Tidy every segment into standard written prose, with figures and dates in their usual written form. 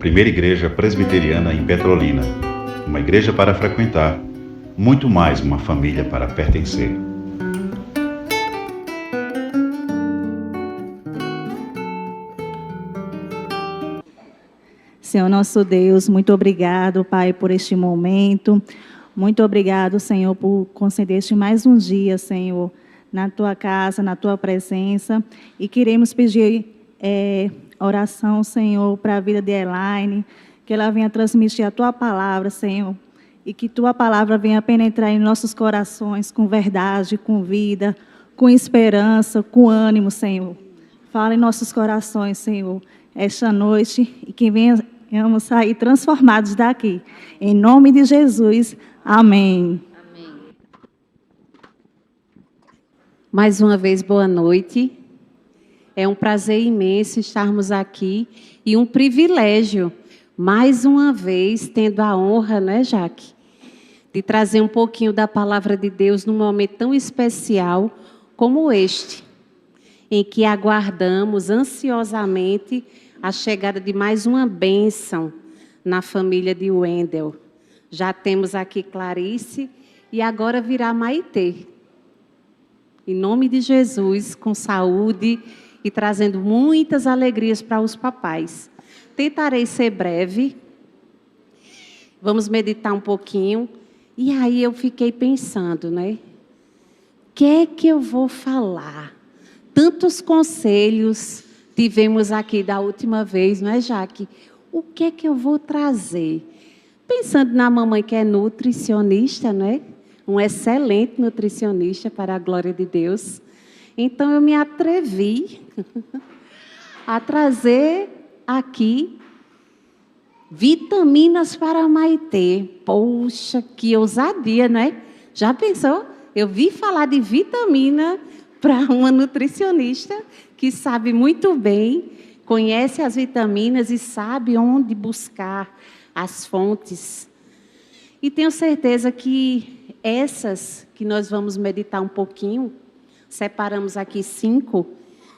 primeira igreja presbiteriana em Petrolina. Uma igreja para frequentar, muito mais uma família para pertencer. Senhor nosso Deus, muito obrigado, Pai, por este momento. Muito obrigado, Senhor, por conceder-te mais um dia, Senhor, na Tua casa, na Tua presença. E queremos pedir oração, Senhor, para a vida de Elaine, que ela venha transmitir a Tua palavra, Senhor, e que Tua palavra venha penetrar em nossos corações com verdade, com vida, com esperança, com ânimo, Senhor. Fala em nossos corações, Senhor, esta noite, e que venhamos sair transformados daqui. Em nome de Jesus, amém. Amém. Mais uma vez, boa noite. É um prazer imenso estarmos aqui e um privilégio, mais uma vez, tendo a honra, né, Jaque, de trazer um pouquinho da palavra de Deus num momento tão especial como este, em que aguardamos ansiosamente a chegada de mais uma bênção na família de Wendel. Já temos aqui Clarice e agora virá Maitê. Em nome de Jesus, com saúde e trazendo muitas alegrias para os papais. Tentarei ser breve. Vamos meditar um pouquinho. E aí eu fiquei pensando, né? O que é que eu vou falar? Tantos conselhos tivemos aqui da última vez, não é, Jaque? O que é que eu vou trazer? Pensando na mamãe que é nutricionista, né? Um excelente nutricionista, para a glória de Deus. Então, eu me atrevi a trazer aqui vitaminas para Maitê. Poxa, que ousadia, não é? Já pensou? Eu vi falar de vitamina para uma nutricionista que sabe muito bem, conhece as vitaminas e sabe onde buscar as fontes. E tenho certeza que essas que nós vamos meditar um pouquinho, separamos aqui 5,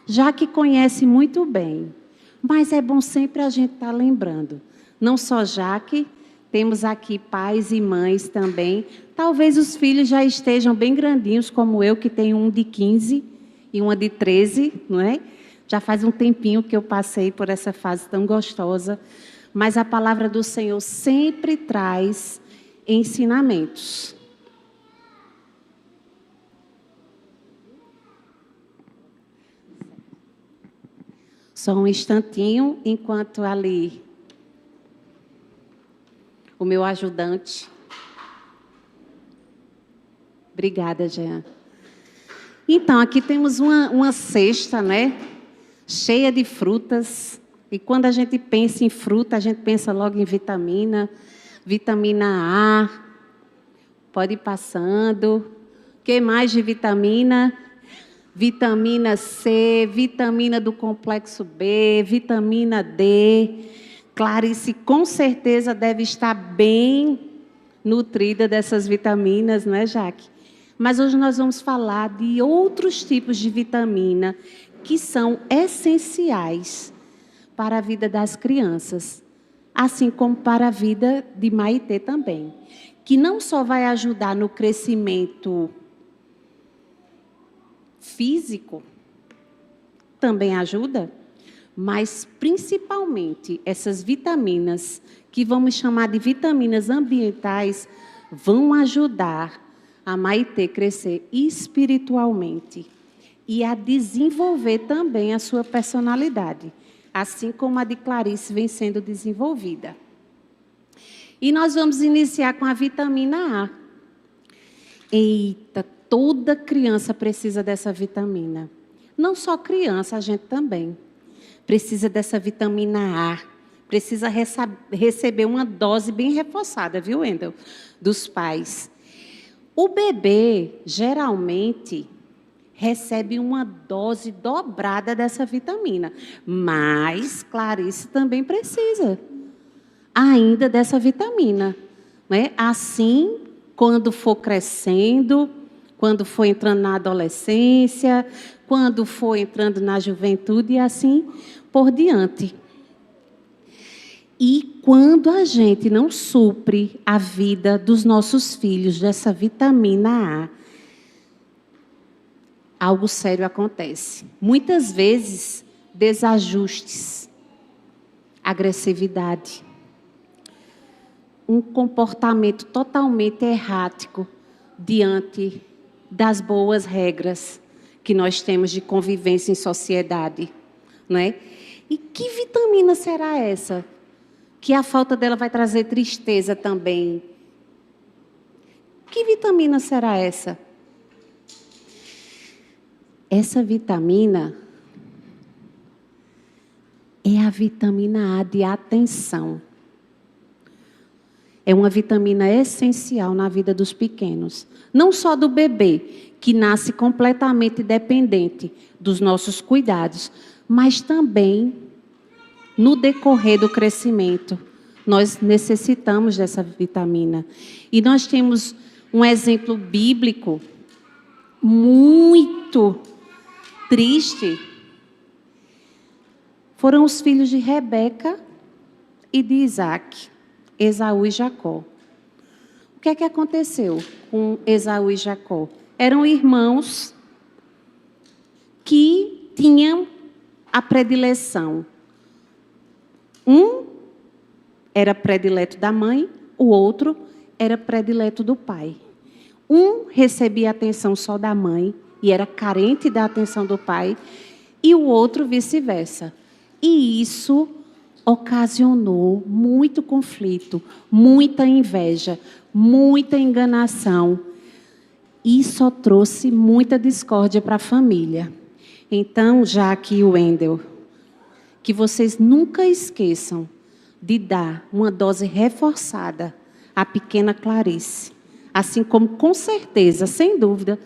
já que conhece muito bem. Mas é bom sempre a gente estar lembrando. Não só Jaque, temos aqui pais e mães também. Talvez os filhos já estejam bem grandinhos, como eu, que tenho um de 15 e uma de 13, não é? Já faz um tempinho que eu passei por essa fase tão gostosa. Mas a palavra do Senhor sempre traz ensinamentos. Só um instantinho, enquanto ali o meu ajudante. Obrigada, Jean. Então, aqui temos uma cesta, né? Cheia de frutas. E quando a gente pensa em fruta, a gente pensa logo em vitamina. Vitamina A. Pode ir passando. O que mais de vitamina? Vitamina C, vitamina do complexo B, vitamina D. Clarice, com certeza, deve estar bem nutrida dessas vitaminas, não é, Jaque? Mas hoje nós vamos falar de outros tipos de vitamina que são essenciais para a vida das crianças, assim como para a vida de Maitê também, que não só vai ajudar no crescimento físico, também ajuda, mas principalmente essas vitaminas, que vamos chamar de vitaminas ambientais, vão ajudar a Maitê crescer espiritualmente e a desenvolver também a sua personalidade, assim como a de Clarice vem sendo desenvolvida. E nós vamos iniciar com a vitamina A. Eita, toda criança precisa dessa vitamina. Não só criança, a gente também precisa dessa vitamina A. Precisa receber uma dose bem reforçada, viu, Wendel? Dos pais. O bebê, geralmente, recebe uma dose dobrada dessa vitamina. Mas Clarice também precisa ainda dessa vitamina, né? Assim, quando for crescendo, quando for entrando na adolescência, quando for entrando na juventude e assim por diante. E quando a gente não supre a vida dos nossos filhos dessa vitamina A, algo sério acontece. Muitas vezes, desajustes, agressividade, um comportamento totalmente errático diante das boas regras que nós temos de convivência em sociedade, não é? E que vitamina será essa? Que a falta dela vai trazer tristeza também. Que vitamina será essa? Essa vitamina é a vitamina A de atenção. É uma vitamina essencial na vida dos pequenos. Não só do bebê, que nasce completamente dependente dos nossos cuidados, mas também no decorrer do crescimento. Nós necessitamos dessa vitamina. E nós temos um exemplo bíblico muito triste. Foram os filhos de Rebeca e de Isaac, Esaú e Jacó. O que é que aconteceu com Esaú e Jacó? Eram irmãos que tinham a predileção. Um era predileto da mãe, o outro era predileto do pai. Um recebia a atenção só da mãe e era carente da atenção do pai, e o outro vice-versa. E isso ocasionou muito conflito, muita inveja, muita enganação. E só trouxe muita discórdia para a família. Então, Jaque e Wendel, que vocês nunca esqueçam de dar uma dose reforçada à pequena Clarice. Assim como, com certeza, sem dúvida,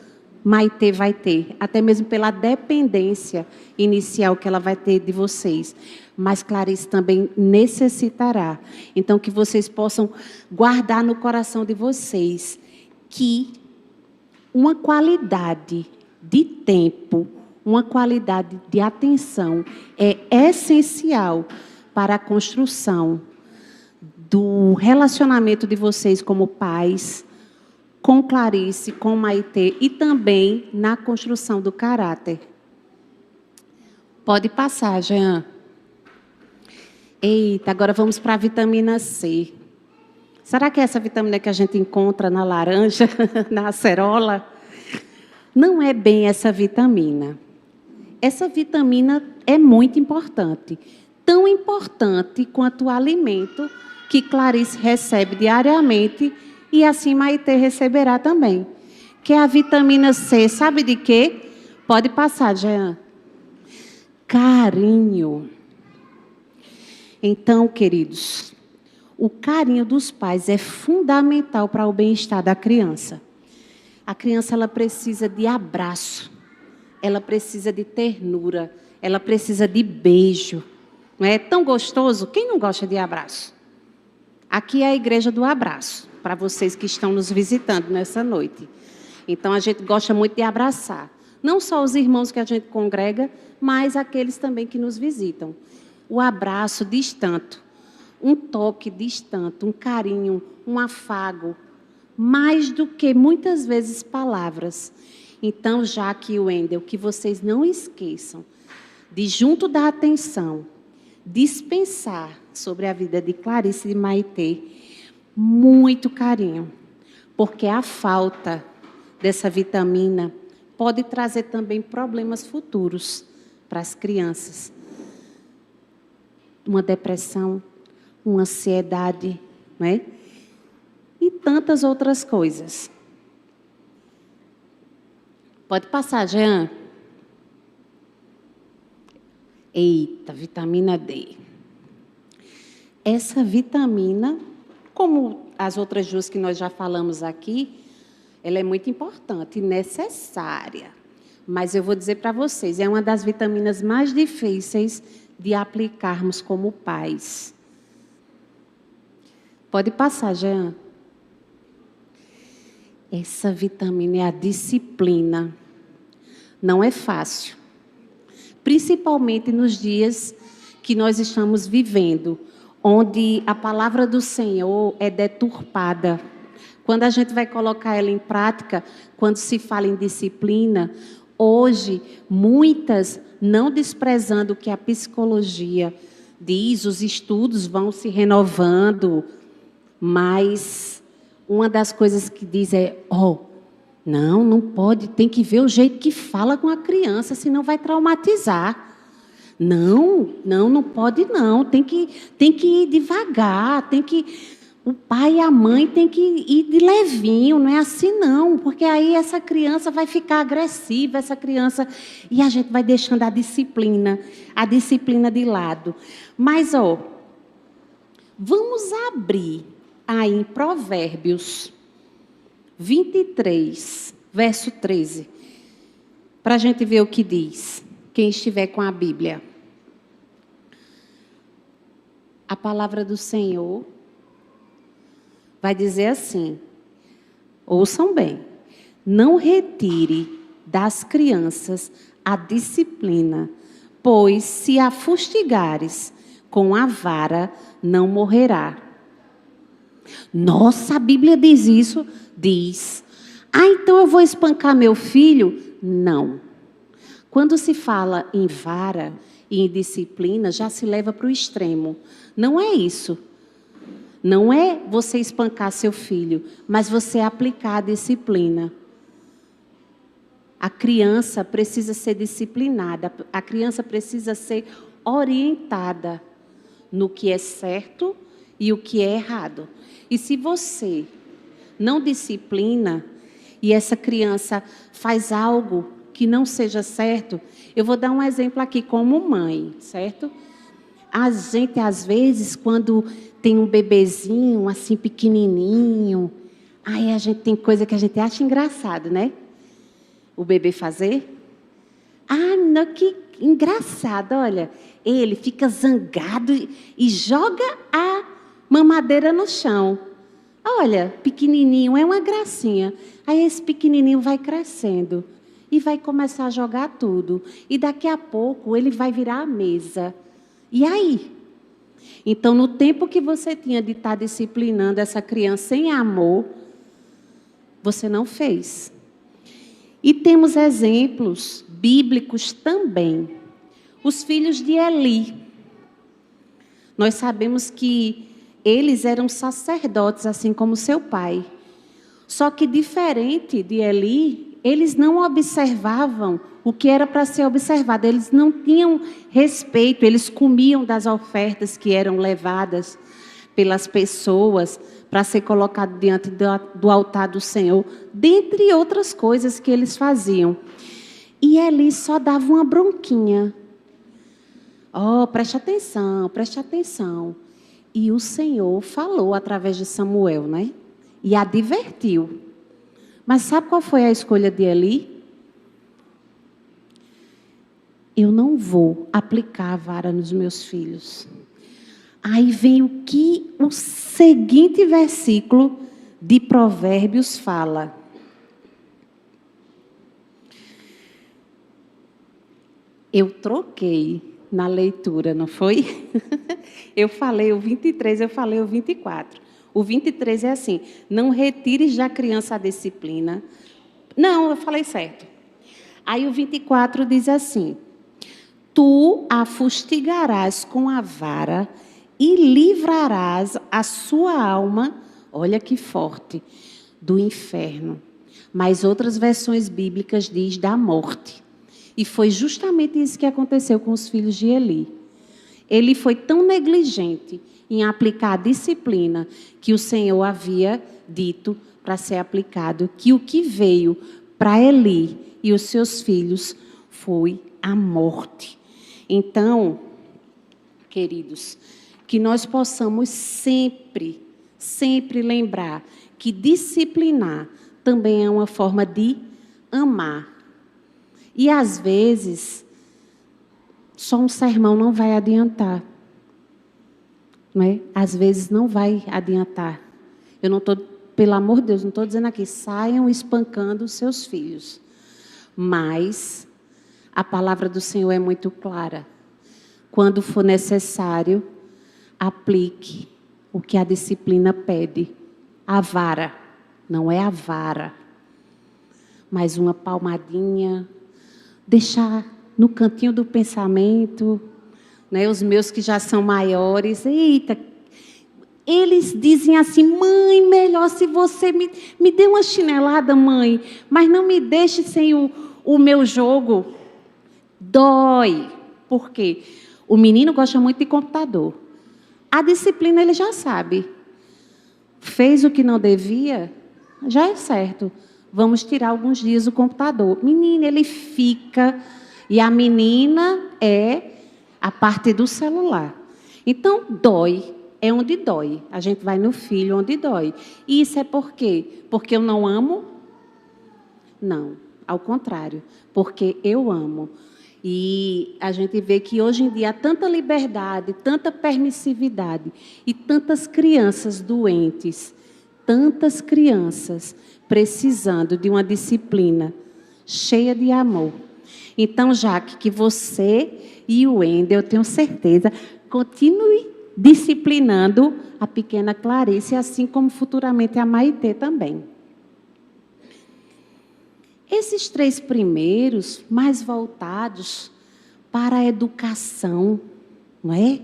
Maitê vai ter, até mesmo pela dependência inicial que ela vai ter de vocês. Mas Clarice também necessitará. Então, que vocês possam guardar no coração de vocês que uma qualidade de tempo, uma qualidade de atenção é essencial para a construção do relacionamento de vocês como pais, com Clarice, com Maitê e também na construção do caráter. Pode passar, Jean. Eita, agora vamos para a vitamina C. Será que é essa vitamina que a gente encontra na laranja, na acerola? Não é bem essa vitamina. Essa vitamina é muito importante. Tão importante quanto o alimento que Clarice recebe diariamente e assim Maitê receberá também. Que é a vitamina C, sabe de quê? Pode passar, Jean. Carinho. Então, queridos, o carinho dos pais é fundamental para o bem-estar da criança. A criança ela precisa de abraço, ela precisa de ternura, ela precisa de beijo. Não é tão gostoso? Quem não gosta de abraço? Aqui é a igreja do abraço, para vocês que estão nos visitando nessa noite. Então, a gente gosta muito de abraçar. Não só os irmãos que a gente congrega, mas aqueles também que nos visitam. O abraço diz tanto, um toque diz tanto, um carinho, um afago, mais do que muitas vezes palavras. Então, Jaque e Wendel, que vocês não esqueçam de, junto da atenção, dispensar sobre a vida de Clarice e Maitê muito carinho, porque a falta dessa vitamina pode trazer também problemas futuros para as crianças. Uma depressão, uma ansiedade, não é? E tantas outras coisas. Pode passar, Jean. Eita, vitamina D. Essa vitamina, como as outras duas que nós já falamos aqui, ela é muito importante e necessária. Mas eu vou dizer para vocês, é uma das vitaminas mais difíceis de aplicarmos como pais. Pode passar, Jean. Essa vitamina é a disciplina. Não é fácil. Principalmente nos dias que nós estamos vivendo, onde a palavra do Senhor é deturpada. Quando a gente vai colocar ela em prática, quando se fala em disciplina, hoje, muitas, não desprezando o que a psicologia diz, os estudos vão se renovando, mas uma das coisas que diz é, não pode, tem que ver o jeito que fala com a criança, senão vai traumatizar. Não pode não, tem que ir devagar, o pai e a mãe tem que ir de levinho, não é assim não, porque aí essa criança vai ficar agressiva, e a gente vai deixando a disciplina de lado. Mas, vamos abrir aí em Provérbios 23, verso 13, para a gente ver o que diz, quem estiver com a Bíblia. A palavra do Senhor vai dizer assim, ouçam bem, não retire das crianças a disciplina, pois se a fustigares com a vara, não morrerá. Nossa, a Bíblia diz isso? Diz. Então eu vou espancar meu filho? Não. Quando se fala em vara e em disciplina, já se leva para o extremo. Não é isso. Não é você espancar seu filho, mas você aplicar a disciplina. A criança precisa ser disciplinada, a criança precisa ser orientada no que é certo e o que é errado. E se você não disciplina e essa criança faz algo que não seja certo, eu vou dar um exemplo aqui como mãe, certo? A gente, às vezes, quando tem um bebezinho assim pequenininho, aí a gente tem coisa que a gente acha engraçado, né? O bebê fazer. Não, que engraçado, olha. Ele fica zangado e joga a mamadeira no chão. Olha, pequenininho, é uma gracinha. Aí esse pequenininho vai crescendo e vai começar a jogar tudo. E daqui a pouco ele vai virar a mesa. E aí? Então, no tempo que você tinha de estar disciplinando essa criança em amor, você não fez. E temos exemplos bíblicos também. Os filhos de Eli. Nós sabemos que eles eram sacerdotes, assim como seu pai. Só que, diferente de Eli, eles não observavam o que era para ser observado. Eles não tinham respeito, eles comiam das ofertas que eram levadas pelas pessoas para ser colocado diante do altar do Senhor, dentre outras coisas que eles faziam. E Eli só dava uma bronquinha. Preste atenção, preste atenção. E o Senhor falou através de Samuel, né? E advertiu. Mas sabe qual foi a escolha de Eli? Eu não vou aplicar a vara nos meus filhos. Aí vem o que o seguinte versículo de Provérbios fala. Eu troquei na leitura, não foi? Eu falei o 23, eu falei o 24. O 23 é assim, não retires da criança a disciplina. Não, eu falei certo. Aí o 24 diz assim, tu a fustigarás com a vara e livrarás a sua alma, olha que forte, do inferno. Mas outras versões bíblicas diz da morte. E foi justamente isso que aconteceu com os filhos de Eli. Ele foi tão negligente em aplicar a disciplina que o Senhor havia dito para ser aplicado, que o que veio para Eli e os seus filhos foi a morte. Então, queridos, que nós possamos sempre lembrar que disciplinar também é uma forma de amar. E, às vezes, só um sermão não vai adiantar. Não é? Às vezes não vai adiantar. Eu não estou, pelo amor de Deus, não estou dizendo aqui, saiam espancando os seus filhos. Mas a palavra do Senhor é muito clara. Quando for necessário, Aplique o que a disciplina pede. A vara, não é a vara, mas uma palmadinha, deixar no cantinho do pensamento, né? Os meus que já são maiores, eita, eles dizem assim: mãe, melhor se você me dê uma chinelada, mãe, mas não me deixe sem o meu jogo. Dói. Por quê? O menino gosta muito de computador. A disciplina ele já sabe. Fez o que não devia, já é certo. Vamos tirar alguns dias o computador. Menino, ele fica, e a menina é a parte do celular. Então, dói. É onde dói. A gente vai no filho onde dói. E isso é por quê? Porque eu não amo? Não, ao contrário. Porque eu amo. E a gente vê que hoje em dia há tanta liberdade, tanta permissividade e tantas crianças doentes, tantas crianças precisando de uma disciplina cheia de amor. Então, Jaque, que você e o Wendel, eu tenho certeza, continue disciplinando a pequena Clarice, assim como futuramente a Maitê também. Esses 3 primeiros, mais voltados para a educação, não é?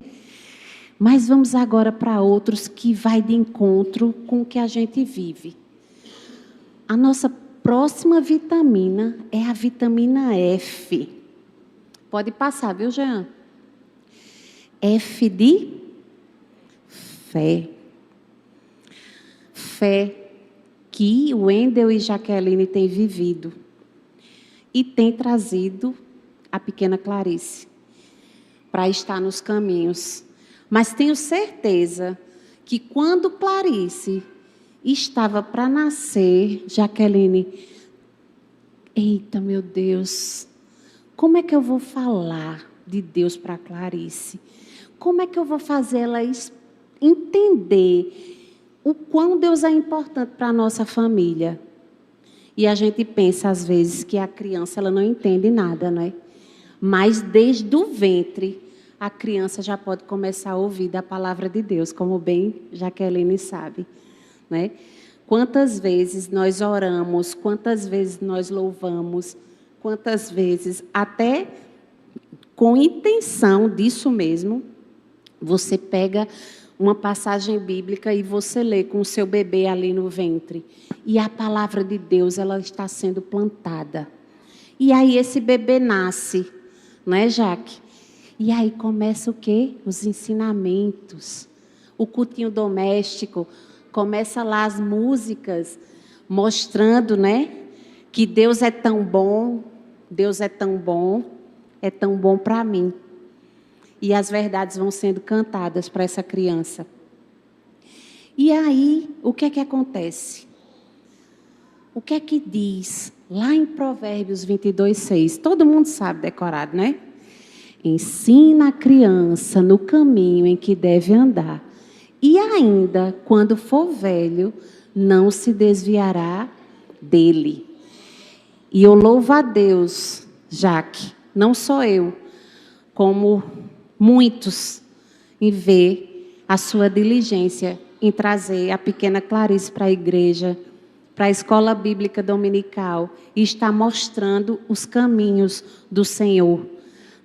Mas vamos agora para outros que vai de encontro com o que a gente vive. A nossa próxima vitamina é a vitamina F. Pode passar, viu, Jean? F de fé. Fé que o Wendel e Jaqueline têm vivido e têm trazido a pequena Clarice para estar nos caminhos. Mas tenho certeza que quando Clarice estava para nascer, Jaqueline, eita, meu Deus, como é que eu vou falar de Deus para Clarice? Como é que eu vou fazer ela entender o quão Deus é importante para a nossa família? E a gente pensa, às vezes, que a criança ela não entende nada, não é? Mas desde o ventre, a criança já pode começar a ouvir da palavra de Deus, como bem Jaqueline sabe, né? Quantas vezes nós oramos, quantas vezes nós louvamos, quantas vezes, até com intenção disso mesmo, você pega uma passagem bíblica e você lê com o seu bebê ali no ventre. E a palavra de Deus, ela está sendo plantada. E aí esse bebê nasce, não é, Jaque? E aí começa o quê? Os ensinamentos. O cultinho doméstico. Começa lá as músicas mostrando, né? Que Deus é tão bom. Deus é tão bom para mim. E as verdades vão sendo cantadas para essa criança. E aí, o que é que acontece? O que é que diz lá em Provérbios 22:6? Todo mundo sabe decorado, né? Ensina a criança no caminho em que deve andar. E ainda, quando for velho, não se desviará dele. E eu louvo a Deus, Jaque, não só eu, como muitos, em ver a sua diligência em trazer a pequena Clarice para a igreja, para a escola bíblica dominical, e está mostrando os caminhos do Senhor.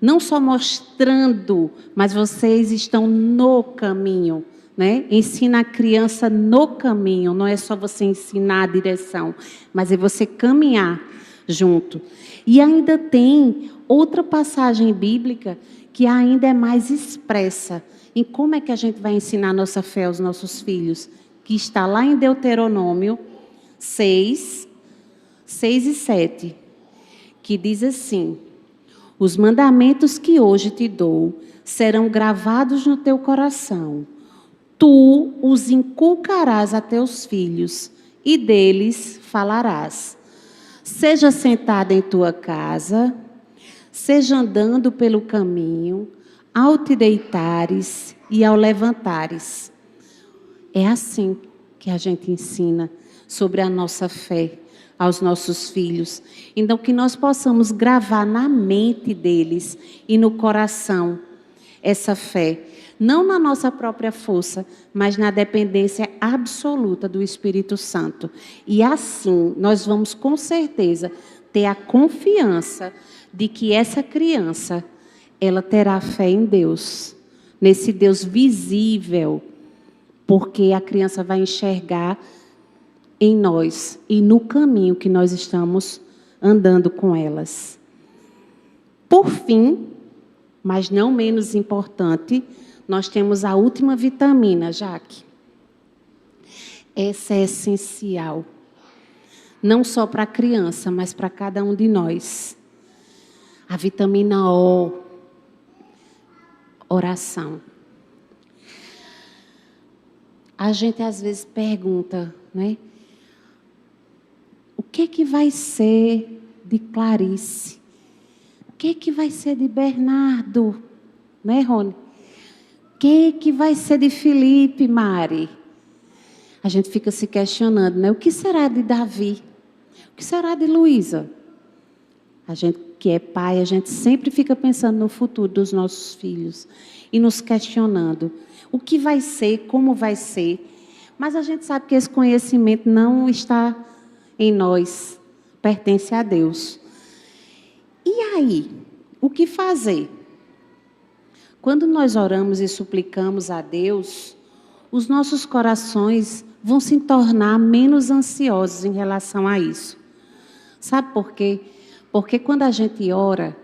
Não só mostrando, mas vocês estão no caminho, né? Ensina a criança no caminho, não é só você ensinar a direção, mas é você caminhar junto. E ainda tem outra passagem bíblica que ainda é mais expressa em como é que a gente vai ensinar a nossa fé aos nossos filhos, que está lá em Deuteronômio 6 e 7, que diz assim: os mandamentos que hoje te dou serão gravados no teu coração. Tu os inculcarás a teus filhos e deles falarás. Seja sentado em tua casa, seja andando pelo caminho, ao te deitares e ao levantares. É assim que a gente ensina sobre a nossa fé aos nossos filhos. Então, que nós possamos gravar na mente deles e no coração essa fé, não na nossa própria força, mas na dependência absoluta do Espírito Santo. E assim, nós vamos com certeza ter a confiança de que essa criança, ela terá fé em Deus, nesse Deus visível, porque a criança vai enxergar em nós e no caminho que nós estamos andando com elas. Por fim, mas não menos importante, nós temos a última vitamina, Jaque. Essa é essencial, não só para a criança, mas para cada um de nós. A vitamina O, oração. A gente às vezes pergunta, né? O que vai ser de Clarice? O que vai ser de Bernardo? Né, Rony? O que vai ser de Felipe, Mari? A gente fica se questionando, né? O que será de Davi? O que será de Luísa? A gente que é pai, a gente sempre fica pensando no futuro dos nossos filhos e nos questionando. O que vai ser, como vai ser? Mas a gente sabe que esse conhecimento não está em nós, pertence a Deus. E aí, o que fazer? Quando nós oramos e suplicamos a Deus, os nossos corações vão se tornar menos ansiosos em relação a isso. Sabe por quê? Porque quando a gente ora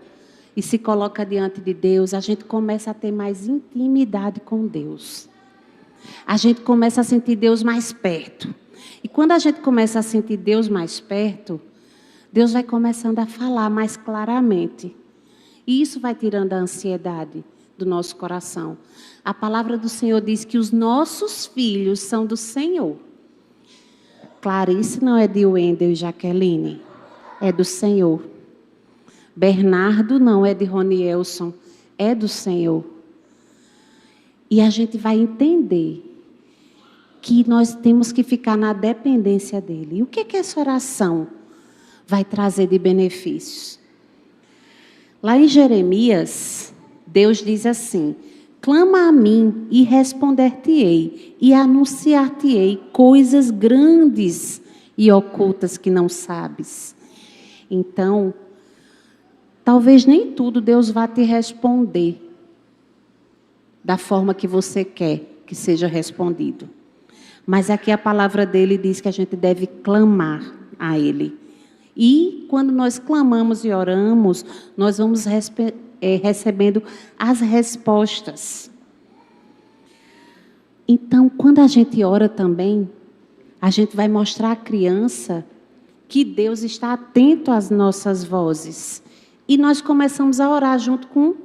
e se coloca diante de Deus, a gente começa a ter mais intimidade com Deus. A gente começa a sentir Deus mais perto. E quando a gente começa a sentir Deus mais perto, Deus vai começando a falar mais claramente. E isso vai tirando a ansiedade do nosso coração. A palavra do Senhor diz que os nossos filhos são do Senhor. Clarice não é de Wendel e Jaqueline, é do Senhor. Bernardo não é de Ronielson, é do Senhor. E a gente vai entender que nós temos que ficar na dependência dele. E o que essa oração vai trazer de benefícios? Lá em Jeremias, Deus diz assim: clama a mim e responder-te-ei, e anunciar-te-ei coisas grandes e ocultas que não sabes. Então, talvez nem tudo Deus vá te responder da forma que você quer que seja respondido. Mas aqui a palavra dele diz que a gente deve clamar a ele. E quando nós clamamos e oramos, nós vamos recebendo as respostas. Então, quando a gente ora também, a gente vai mostrar à criança que Deus está atento às nossas vozes. E nós começamos a orar junto com...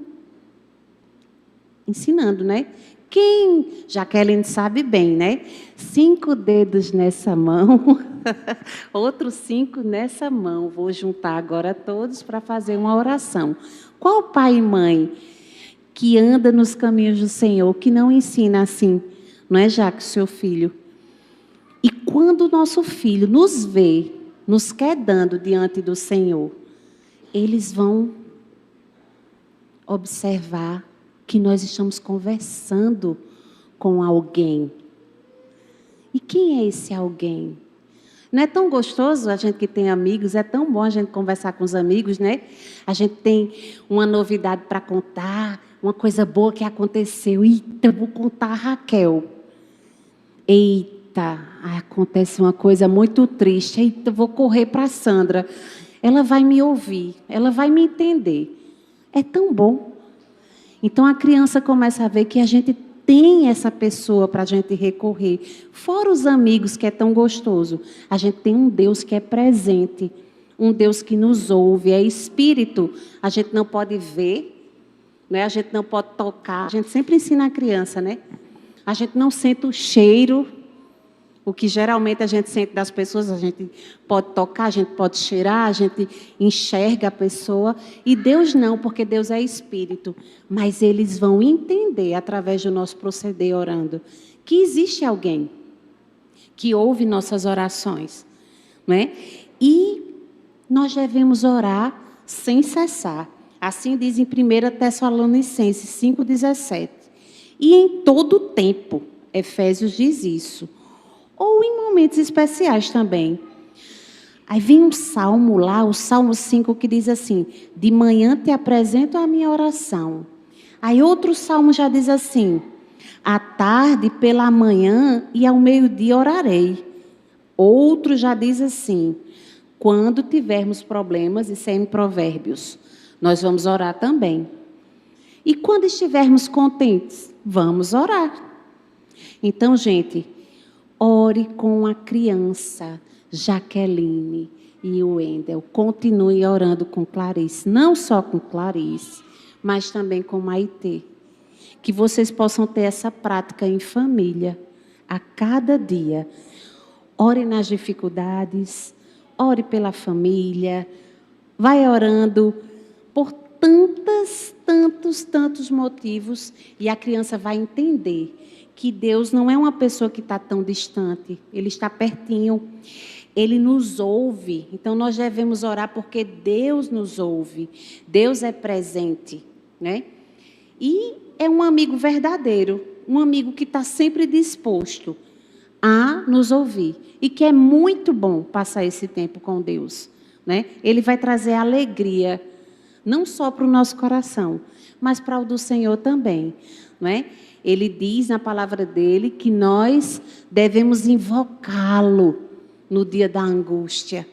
ensinando, né? Quem? Jaqueline sabe bem, né? 5 dedos nessa mão, outros 5 nessa mão. Vou juntar agora todos para fazer uma oração. Qual pai e mãe que anda nos caminhos do Senhor, que não ensina assim, não é, Jaque, seu filho? E quando o nosso filho nos vê, nos quedando diante do Senhor, eles vão observar que nós estamos conversando com alguém. E quem é esse alguém? Não é tão gostoso a gente que tem amigos, é tão bom a gente conversar com os amigos, né? A gente tem uma novidade para contar, uma coisa boa que aconteceu. Eita, vou contar a Raquel. Eita, acontece uma coisa muito triste. Eita, vou correr para a Sandra. Ela vai me ouvir, ela vai me entender. É tão bom. Então a criança começa a ver que a gente tem essa pessoa para a gente recorrer. Fora os amigos, que é tão gostoso, a gente tem um Deus que é presente, um Deus que nos ouve, é espírito. A gente não pode ver, né? A gente não pode tocar. A gente sempre ensina a criança, né? A gente não sente o cheiro, o que geralmente a gente sente das pessoas. A gente pode tocar, a gente pode cheirar, a gente enxerga a pessoa. E Deus não, porque Deus é espírito. Mas eles vão entender, através do nosso proceder orando, que existe alguém que ouve nossas orações, não é? E nós devemos orar sem cessar. Assim diz em 1 Tessalonicenses 5,17. E em todo tempo, Efésios diz isso. Ou em momentos especiais também. Aí vem um salmo lá, o Salmo 5, que diz assim: de manhã te apresento a minha oração. Aí outro salmo já diz assim: à tarde, pela manhã e ao meio-dia orarei. Outro já diz assim: quando tivermos problemas, isso é em Provérbios, nós vamos orar também. E quando estivermos contentes, vamos orar. Então, gente, ore com a criança Jaqueline e o Wendel. Continue orando com Clarice. Não só com Clarice, mas também com Maitê. Que vocês possam ter essa prática em família, a cada dia. Ore nas dificuldades, ore pela família, vai orando por tantos motivos, e a criança vai entender que Deus não é uma pessoa que está tão distante, Ele está pertinho, Ele nos ouve. Então nós devemos orar porque Deus nos ouve, Deus é presente, né? E é um amigo verdadeiro, um amigo que está sempre disposto a nos ouvir, e que é muito bom passar esse tempo com Deus, né? Ele vai trazer alegria, não só para o nosso coração, mas para o do Senhor também, não é? Ele diz na palavra dele que nós devemos invocá-lo no dia da angústia.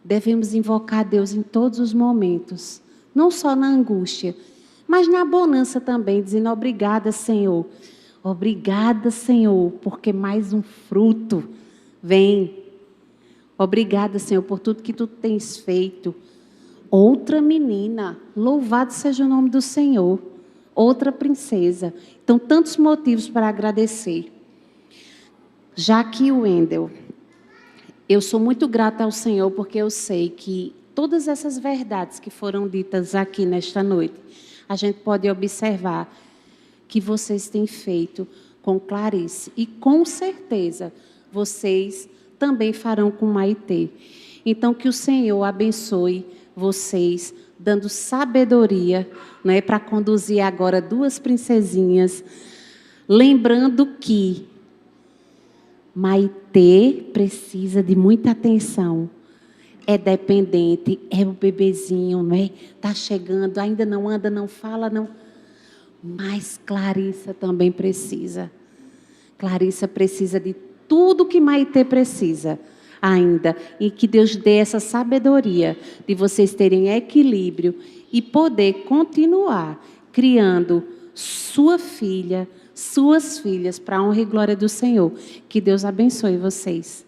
Devemos invocar Deus em todos os momentos, não só na angústia, mas na bonança também, dizendo: obrigada, Senhor. Obrigada, Senhor, porque mais um fruto vem. Obrigada, Senhor, por tudo que tu tens feito. Outra menina, louvado seja o nome do Senhor. Outra princesa. Então, tantos motivos para agradecer. Jaque o Wendel, eu sou muito grata ao Senhor, porque eu sei que todas essas verdades que foram ditas aqui nesta noite, a gente pode observar que vocês têm feito com Clarice. E com certeza vocês também farão com Maitê. Então, que o Senhor abençoe vocês, dando sabedoria, né, para conduzir agora duas princesinhas. Lembrando que Maitê precisa de muita atenção. É dependente, é o bebezinho, não é? Está chegando, ainda não anda, não fala, não. Mas Clarissa também precisa. Clarissa precisa de tudo que Maitê precisa ainda. E que Deus dê essa sabedoria de vocês terem equilíbrio e poder continuar criando sua filha, suas filhas, para a honra e glória do Senhor. Que Deus abençoe vocês.